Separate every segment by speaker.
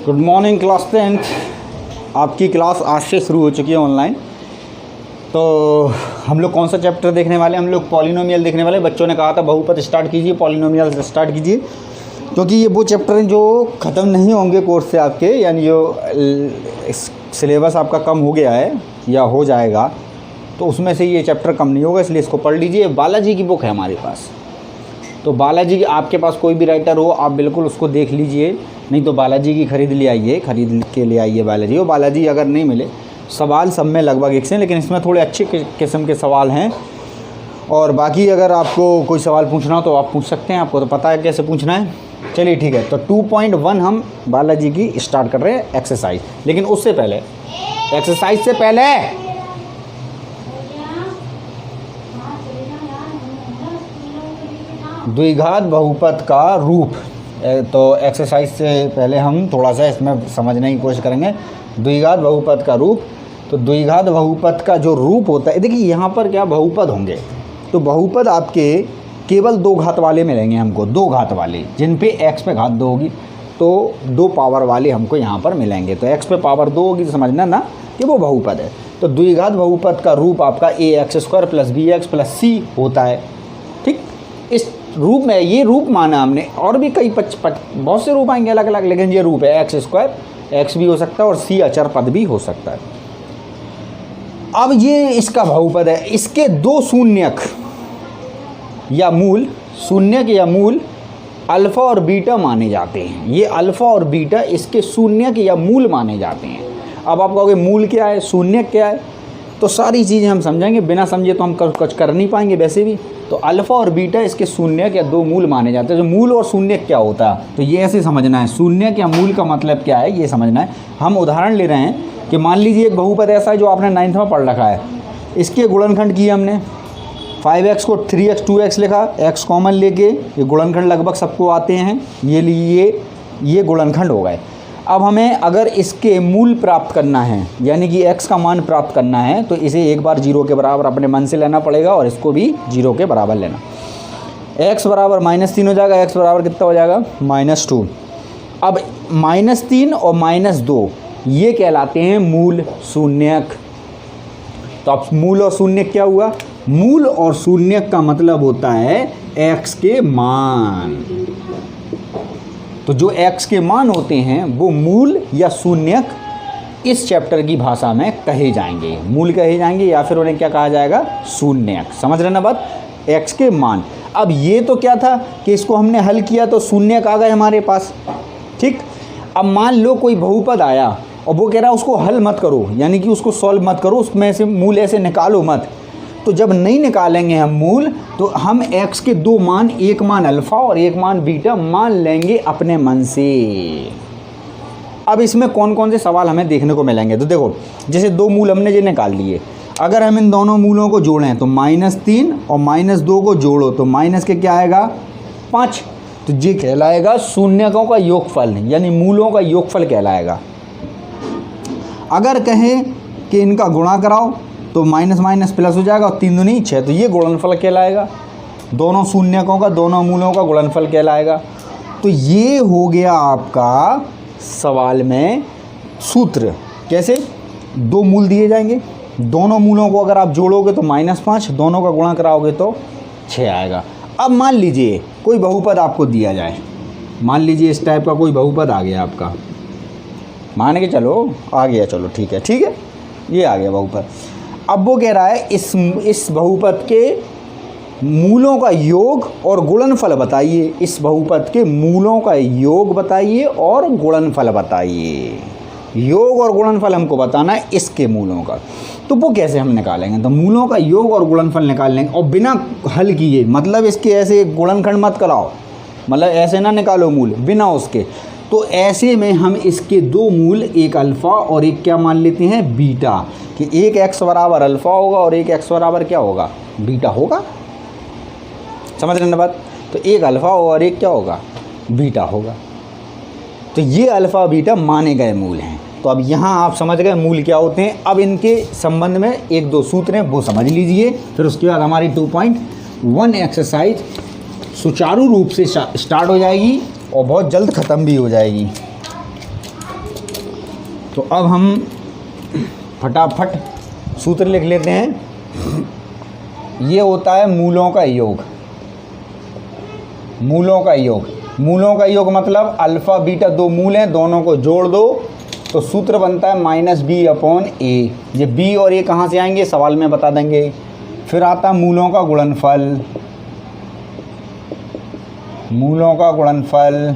Speaker 1: Good morning class 10th। आपकी class आज से शुरू हो चुकी है ऑनलाइन। तो हम लोग कौन सा चैप्टर देखने वाले हैं? हम लोग पॉलिनोमियल देखने वाले। बच्चों ने कहा था बहुपद स्टार्ट कीजिए, पॉलिनोमियल से स्टार्ट कीजिए, क्योंकि ये वो चैप्टर हैं जो ख़त्म नहीं होंगे कोर्स से आपके, यानी जो सिलेबस आपका कम हो गया है या हो जाएगा तो उसमें से ये चैप्टर कम नहीं होगा, इसलिए इसको पढ़ लीजिए। बालाजी की बुक है हमारे पास, तो बालाजी की आपके पास कोई भी राइटर हो आप बिल्कुल उसको देख लीजिए, नहीं तो बालाजी की खरीद के ले आइए बालाजी। और बालाजी अगर नहीं मिले, सवाल सब में लगभग एक से, लेकिन इसमें थोड़े अच्छे किस्म के सवाल हैं। और बाकी अगर आपको कोई सवाल पूछना हो तो आप पूछ सकते हैं, आपको तो पता है कैसे पूछना है। चलिए ठीक है, तो 2.1 हम बालाजी की स्टार्ट कर रहे हैं एक्सरसाइज। लेकिन उससे पहले, एक्सरसाइज से पहले द्विघात बहुपद का रूप, तो एक्सरसाइज से पहले हम थोड़ा सा इसमें समझने की कोशिश करेंगे द्विघात बहुपद का रूप। तो द्विघात बहुपद का जो रूप होता है, देखिए यहाँ पर क्या बहुपद होंगे, तो बहुपद आपके केवल दो घात वाले मिलेंगे हमको, दो घात वाले, जिन पे x पे घात 2 होगी, तो दो पावर वाले हमको यहाँ पर मिलेंगे। तो x पे पावर 2 होगी, तो समझना ना कि वो बहुपद है। तो द्विघात बहुपद का रूप आपका ax² + bx + c होता है। ठीक, इस रूप में ये रूप माना हमने, और भी कई बहुत से रूप आएंगे अलग अलग, लेकिन ये रूप है x², x भी हो सकता है और c अचर पद भी हो सकता है। अब ये इसका बहुपद है, इसके दो शून्यक या मूल, शून्यक या मूल अल्फ़ा और बीटा माने जाते हैं। ये अल्फ़ा और बीटा इसके शून्यक या मूल माने जाते हैं। अब आप कहोगे मूल क्या है, शून्यक क्या है, तो सारी चीज़ें हम समझेंगे, बिना समझे तो हम कुछ कर नहीं पाएंगे वैसे भी। तो अल्फ़ा और बीटा इसके शून्यक या दो मूल माने जाते हैं। जो मूल और शून्यक क्या होता है, तो ये ऐसे समझना है, शून्यक या मूल का मतलब क्या है ये समझना है। हम उदाहरण ले रहे हैं कि मान लीजिए एक बहुपद ऐसा है जो आपने 9th में पढ़ रखा है, इसके गुणनखंड किए हमने, 5x को 3x 2x लिखा, x कॉमन लेके, ये गुणनखंड लगभग सबको आते हैं, ये गुणनखंड हो गए। अब हमें अगर इसके मूल प्राप्त करना है, यानी कि x का मान प्राप्त करना है, तो इसे एक बार 0 के बराबर अपने मन से लेना पड़ेगा और इसको भी 0 के बराबर लेना। x बराबर -3 हो जाएगा, x बराबर कितना हो जाएगा -2। अब -3 और -2 ये कहलाते हैं मूल शून्यक। तो अब मूल और शून्यक क्या हुआ? मूल और शून्यक का मतलब होता है x के मान। तो जो x के मान होते हैं वो मूल या शून्यक इस चैप्टर की भाषा में कहे जाएंगे, मूल कहे जाएंगे, या फिर उन्हें क्या कहा जाएगा, शून्यक। समझ रहे ना बात, x के मान। अब ये तो क्या था कि इसको हमने हल किया तो शून्यक आ गए हमारे पास। ठीक, अब मान लो कोई बहुपद आया और वो कह रहा है उसको हल मत करो, यानी कि उसको सॉल्व मत करो, उसमें से मूल ऐसे निकालो मत। तो जब नहीं निकालेंगे हम मूल, तो हम x के दो मान, एक मान अल्फ़ा और एक मान बीटा मान लेंगे अपने मन से। अब इसमें कौन कौन से सवाल हमें देखने को मिलेंगे, तो देखो, जैसे दो मूल हमने ये निकाल लिए, अगर हम इन दोनों मूलों को जोड़ें तो -3 और -2 को जोड़ो तो माइनस के क्या आएगा, 5। तो ये कहलाएगा शून्यकों का योगफल, यानी मूलों का योगफल कहलाएगा। अगर कहें कि इनका गुणा कराओ तो माइनस माइनस प्लस हो जाएगा, और 3 दूनी 6, तो ये गुणनफल कहलाएगा। दोनों शून्यकों का, दोनों मूलों का गुणनफल कहलाएगा। तो ये हो गया आपका सवाल में सूत्र। कैसे? दो मूल दिए जाएंगे, दोनों मूलों को अगर आप जोड़ोगे तो -5, दोनों का गुणा कराओगे तो 6 आएगा। अब मान लीजिए कोई बहुपद आपको दिया जाए, मान लीजिए इस टाइप का कोई बहुपद आ गया आपका, मान के चलो आ गया, चलो ठीक है, ये आ गया बहुपद। अब वो कह रहा है इस बहुपद के मूलों का योग और गुणनफल बताइए, इस बहुपद के मूलों का योग बताइए और गुणनफल बताइए। योग और गुणनफल हमको बताना है इसके मूलों का। तो वो कैसे हम निकालेंगे, तो मूलों का योग और गुणनफल निकाल लेंगे, और बिना हल किए, मतलब इसके ऐसे गुणनखंड मत कराओ, मतलब ऐसे ना निकालो मूल बिना उसके। तो ऐसे में हम इसके दो मूल, एक अल्फ़ा और एक क्या मान लेते हैं, बीटा, कि एक x बराबर अल्फ़ा होगा और एक x बराबर क्या होगा, बीटा होगा। समझ रहे ना बात, तो एक अल्फ़ा और एक क्या होगा, बीटा होगा। तो ये अल्फ़ा बीटा माने गए मूल हैं। तो अब यहाँ आप समझ गए मूल क्या होते हैं। अब इनके संबंध में एक दो सूत्र हैं वो समझ लीजिए, फिर उसके बाद हमारी 2.1 एक्सरसाइज सुचारू रूप से स्टार्ट हो जाएगी और बहुत जल्द ख़त्म भी हो जाएगी। तो अब हम फटाफट सूत्र लिख लेते हैं। ये होता है मूलों का योग। मूलों का योग, मूलों का योग मतलब अल्फ़ा बीटा दो मूल हैं, दोनों को जोड़ दो तो सूत्र बनता है -b/a। ये b और a कहाँ से आएंगे सवाल में बता देंगे। फिर आता है मूलों का गुणनफल। मूलों का गुणनफल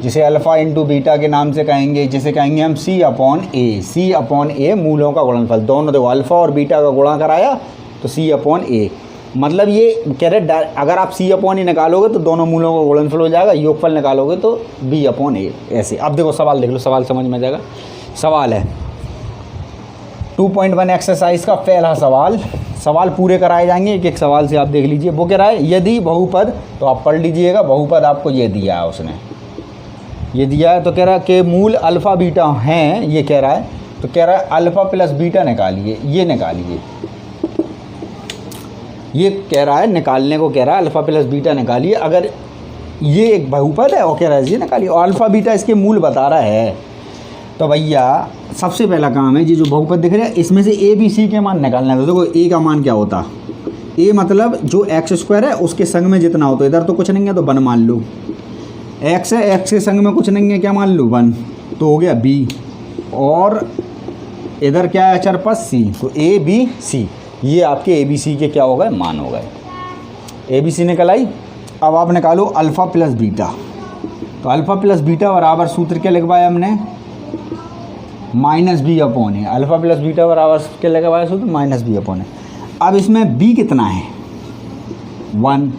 Speaker 1: जिसे अल्फ़ा इंटू बीटा के नाम से कहेंगे, जिसे कहेंगे हम c/a। c/a मूलों का गुणनफल। दोनों देखो अल्फ़ा और बीटा का गुणा कराया तो c/a। मतलब ये कह रहे अगर आप c/a निकालोगे तो दोनों मूलों का गुणनफल हो जाएगा, योगफल निकालोगे तो b/a। ऐसे अब देखो सवाल देख लो, सवाल समझ में आ जाएगा। सवाल है 2.1 एक्सरसाइज का पहला सवाल। सवाल पूरे कराए जाएंगे, एक एक सवाल से आप देख लीजिए। वो कह रहा है यदि बहुपद, तो आप पढ़ लीजिएगा, बहुपद आपको ये दिया है, उसने ये दिया है। तो कह रहा है कि मूल अल्फ़ा बीटा हैं, ये कह रहा है। तो कह रहा है अल्फ़ा प्लस बीटा निकालिए, ये निकालिए। ये कह रहा है निकालने को, कह रहा है अल्फ़ा प्लस बीटा निकालिए। अगर ये एक बहुपद है और कह रहा है ये निकालिए और अल्फ़ा बीटा इसके मूल बता रहा है, तो भैया सबसे पहला काम है ये जो बहुपद दिख रहा है इसमें से ए बी सी के मान निकालना है। तो देखो ए का मान क्या होता, ए मतलब जो x² है उसके संग में जितना हो, तो इधर तो कुछ नहीं है तो 1 मान लो। x है, x के संग में कुछ नहीं है, क्या मान लो 1, तो हो गया b। और इधर क्या है अचर पद c, तो a b c, ये आपके a b c के क्या हो गए मान हो गए। a b c निकल आई। अब आप निकालो अल्फ़ा प्लस बीटा। तो अल्फ़ा प्लस बीटा बराबर सूत्र क्या लिखवाया हमने -b/a। अल्फ़ा प्लस बीटा बराबर क्या लिखवाया सूत्र -b/a। अब इसमें b कितना है 1,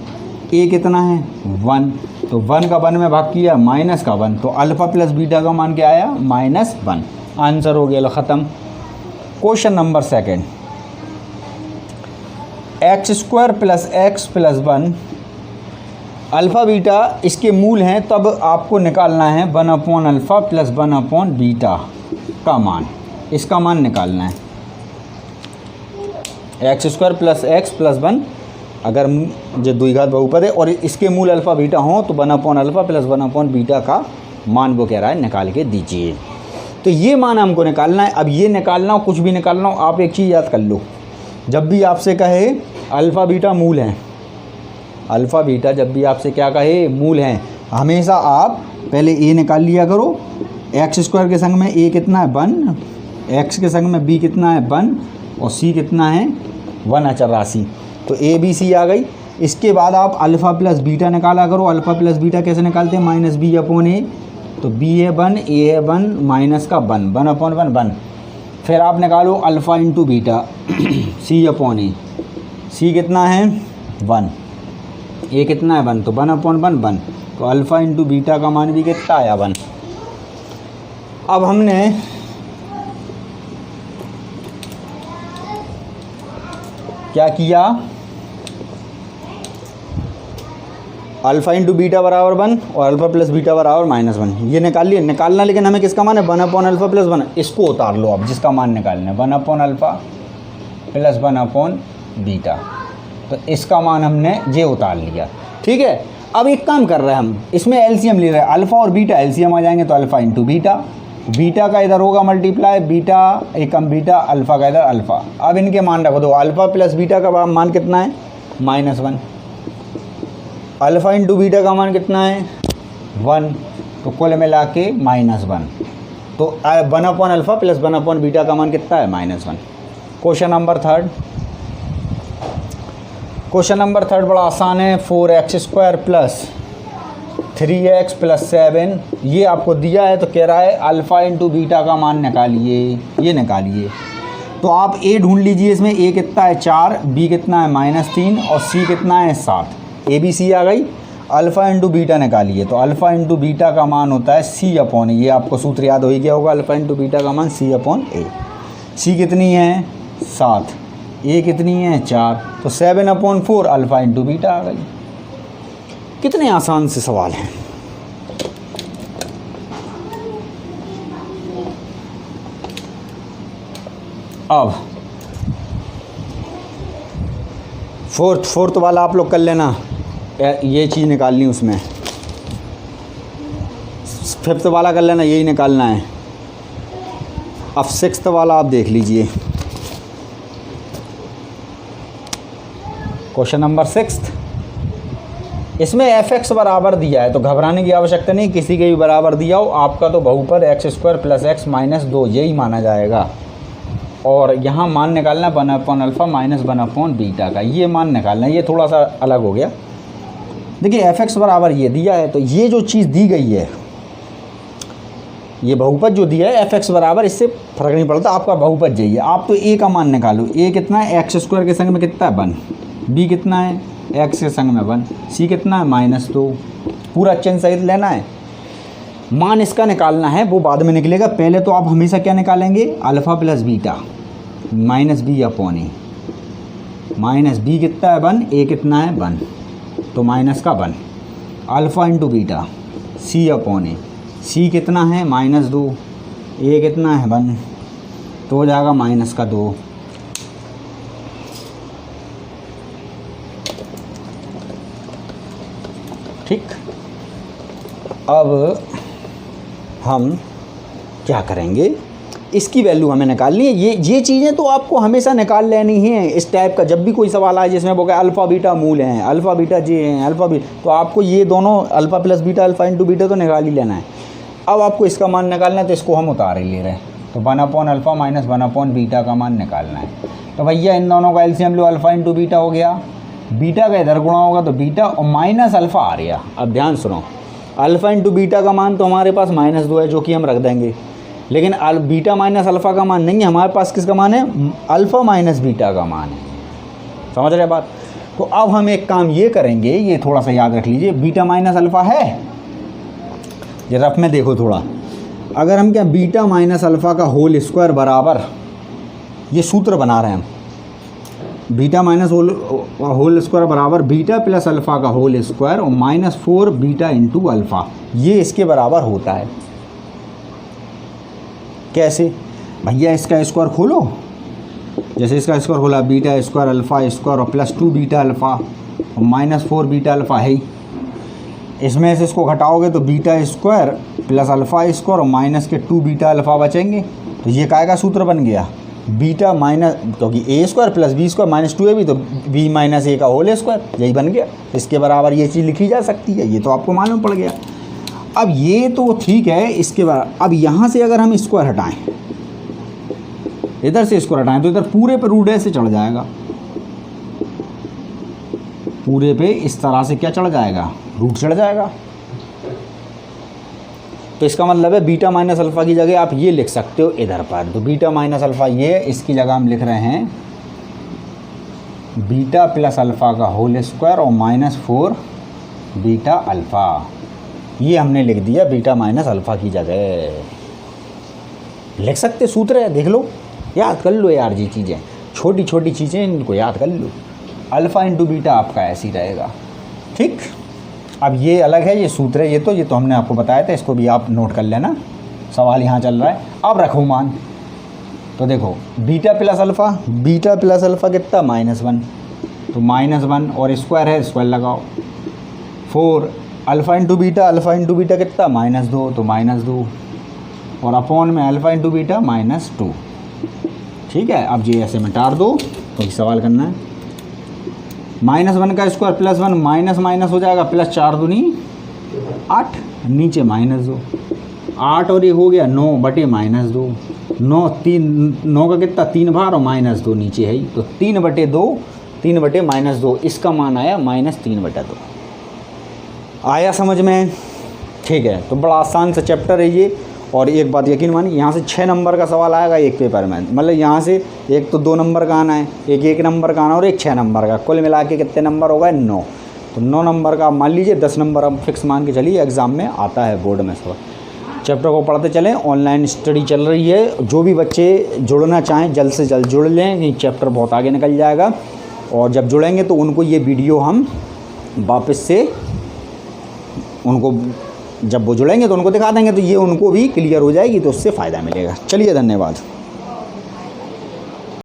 Speaker 1: a कितना है 1, तो 1 का 1 में भाग किया माइनस का 1, तो अल्फ़ा प्लस बीटा का मान क्या आया -1। आंसर हो गया, लो ख़त्म। Question number second, x² + x + 1 alpha beta इसके मूल हैं, तब आपको निकालना है 1/अल्फ़ा + 1/बीटा का मान। इसका मान निकालना है x² + x + 1। अगर जो द्विघात बहुपद है और इसके मूल अल्फ़ा बीटा हों तो 1/अल्फ़ा + 1/बीटा का मान वो कह रहा है निकाल के दीजिए। तो ये मान हमको निकालना है। अब ये निकालना हो, कुछ भी निकालना हो, आप एक चीज़ याद कर लो, जब भी आपसे कहे अल्फ़ा बीटा मूल हैं, अल्फ़ा बीटा जब भी आपसे क्या कहे मूल हैं, हमेशा आप पहले ए निकाल लिया करो। x² के संग में a कितना है 1, x के संग में b कितना है 1 और c कितना है 1 अचर राशि, तो a b c आ गई। इसके बाद आप अल्फ़ा प्लस बीटा निकाला करो। अल्फ़ा प्लस बीटा कैसे निकालते हैं -b/a, तो b है 1 a है 1 माइनस का 1 1/1 1। फिर आप निकालो alpha into beta c/a, c कितना है 1, a कितना है 1, तो 1/1 1, तो अल्फ़ा इंटू बीटा का मान भी कितना आया 1। अब हमने क्या किया, अल्फ़ा इंटू बीटा बराबर 1 और अल्फ़ा प्लस बीटा बराबर -1, ये निकाल लिए। निकालना लेकिन हमें किसका मान है 1/अल्फ़ा + 1, इसको उतार लो अब, जिसका मान निकालना है 1/अल्फ़ा + 1/बीटा, तो इसका मान हमने ये उतार लिया। ठीक है, अब एक काम कर रहे हैं हम, इसमें एलसीएम ले रहे हैं, अल्फ़ा और बीटा एलसीएम आ जाएंगे, तो अल्फ़ा इंटू बीटा, बीटा का इधर होगा मल्टीप्लाई, बीटा एकम बीटा, अल्फ़ा का इधर अल्फ़ा। अब इनके मान रखो, दो अल्फ़ा प्लस बीटा का मान कितना है -1, अल्फ़ा इंटू बीटा का मान कितना है 1, तो कुल मिला के -1, तो 1/अल्फ़ा + 1/बीटा का मान कितना है -1। Question number third, question number third बड़ा आसान है। 4x² + 3x + 7 ये आपको दिया है, तो कह रहा है अल्फ़ा इंटू बीटा का मान निकालिए, ये निकालिए। तो आप a ढूंढ लीजिए, इसमें a कितना है 4, b कितना है -3 और c कितना है 7, a b c आ गई। अल्फ़ा इंटू बीटा निकालिए, तो अल्फ़ा इंटू बीटा का मान होता है c/a, ये आपको सूत्र याद हो ही गया होगा, अल्फ़ा इंटू बीटा का मान c/a। c कितनी है 7, a कितनी है 4, तो 7/4 अल्फ़ा इंटू बीटा आ गई। कितने आसान से सवाल हैं। अब फोर्थ वाला आप लोग कर लेना, ये चीज़ निकालनी, उसमें फिफ्थ वाला कर लेना, यही निकालना है। अब सिक्स्थ वाला आप देख लीजिए, क्वेश्चन नंबर सिक्स्थ। इसमें f(x) बराबर दिया है तो घबराने की आवश्यकता नहीं, किसी के भी बराबर दिया हो आपका तो बहुपद x² + x - 2 यही माना जाएगा। और यहाँ मान निकालना 1/α - 1/β का, ये मान निकालना, ये थोड़ा सा अलग हो गया। देखिए f(x) बराबर ये दिया है तो ये जो चीज़ दी गई है, ये बहुपद जो दिया है f(x) बराबर, इससे फ़र्क नहीं पड़ता, आपका बहुपद चाहिए। आप तो a का मान निकालो, a कितना है x² के संग में कितना है 1, b कितना है x के संग में 1, c कितना है -2, पूरा चेन सहित लेना है। मान इसका निकालना है, वो बाद में निकलेगा, पहले तो आप हमेशा क्या निकालेंगे α + β -b/a, -b कितना है 1, a कितना है 1, तो माइनस का 1, α × β c/a, c कितना है -2, a कितना है 1, तो हो जाएगा -2। ठीक, अब हम क्या करेंगे, इसकी वैल्यू हमें निकालनी है। ये चीज़ें तो आपको हमेशा निकाल लेनी है इस टाइप का। जब भी कोई सवाल आए जिसमें वो कहे α β मूल हैं, α β j हैं, α β, तो आपको ये दोनों α + β, α × β तो निकाल ही लेना है। अब आपको इसका मान निकालना है तो इसको हम उतार ही ले रहे हैं, तो 1/α - 1/β का मान निकालना है। तो भैया इन दोनों का एलसीएम लो, α × β हो गया, बीटा का इधर गुणा होगा तो बीटा और -α आ रहा। अब ध्यान सुनो, α × β का मान तो हमारे पास -2 है जो कि हम रख देंगे, लेकिन बीटा -α का मान नहीं है हमारे पास, किसका मान है α - β का मान है। समझ रहे बात? तो अब हम एक काम ये करेंगे, ये थोड़ा सा याद रख लीजिए, बीटा -α है, ये रफ में देखो थोड़ा, अगर हम क्या बीटा -α का होल स्क्वायर बराबर, ये सूत्र बना रहे हैं हम, बीटा होल स्क्वायर बराबर बीटा + α का होल स्क्वायर और -4 बीटा × α, ये इसके बराबर होता है। कैसे भैया, इसका स्क्वायर खोलो, जैसे इसका स्क्वायर खोला, बीटा स्क्वायर अल्फ़ा स्क्वायर और +2 बीटा अल्फ़ा और -4 बीटा अल्फ़ा है ही, इसमें से इसको घटाओगे तो बीटा स्क्वायर + अल्फ़ा स्क्वायर और -2 बीटा अल्फ़ा बचेंगे। तो ये काय का सूत्र बन गया, बीटा माइनस, क्योंकि a² + b² -2 है भी, तो b - a का होल स्क्वायर, यही बन गया। इसके बराबर ये चीज़ लिखी जा सकती है, ये तो आपको मालूम पड़ गया। अब ये तो ठीक है, इसके बाद अब यहाँ से अगर हम स्क्वायर हटाएं, इधर से स्क्वायर हटाएं तो इधर पूरे पे रूट से चढ़ जाएगा, पूरे पे इस तरह से क्या चढ़ जाएगा, रूट चढ़ जाएगा। तो इसका मतलब है बीटा -α की जगह आप ये लिख सकते हो इधर पर, तो बीटा -α ये, इसकी जगह हम लिख रहे हैं बीटा + अल्फ़ा का होल स्क्वायर और -4 बीटा अल्फ़ा, ये हमने लिख दिया बीटा -α की जगह। लिख सकते, सूत्र है, देख लो, याद कर लो यार, ये चीज़ें छोटी छोटी चीज़ें, इनको याद कर लो। α × β आपका ऐसे ही रहेगा। ठीक, अब ये अलग है, ये सूत्र है, ये तो हमने आपको बताया था, इसको भी आप नोट कर लेना, सवाल यहाँ चल रहा है। अब रखो मान, तो देखो बीटा + अल्फ़ा कितना -1, तो -1 और स्क्वायर है, स्क्वायर लगाओ, 4 α × β कितना -2, तो -2 और अपॉन में α × β -2। ठीक है, अब ये ऐसे मिटा दो, तो सवाल करना है, -1 का स्क्वायर +1 माइनस माइनस हो जाएगा, +4 दूनी 8, नीचे -2, 8 और ये हो गया 9/-2, 9 का कितना 3 बार और -2 नीचे है ही, तो 3/2, 3/-2, इसका मान आया -3/2। आया समझ में? ठीक है, तो बड़ा आसान सा चैप्टर है ये। और एक बात यकीन मानिए, यहाँ से 6 नंबर का सवाल आएगा एक पेपर में, मतलब यहाँ से एक तो 2 नंबर का आना है, एक 1 नंबर का आना और एक 6 नंबर का, कुल मिला के कितने नंबर होगा 9। तो 9 नंबर का मान लीजिए, 10 नंबर अब फिक्स मान के चलिए एग्ज़ाम में आता है, बोर्ड में सवाल। चैप्टर को पढ़ते चलें, ऑनलाइन स्टडी चल रही है, जो भी बच्चे जुड़ना चाहें जल्द से जल्द जुड़ लें, ये चैप्टर बहुत आगे निकल जाएगा। और जब जुड़ेंगे तो उनको ये वीडियो हम वापस से, उनको जब वो जुड़ेंगे तो उनको दिखा देंगे, तो ये उनको भी क्लियर हो जाएगी, तो उससे फ़ायदा मिलेगा। चलिए, धन्यवाद।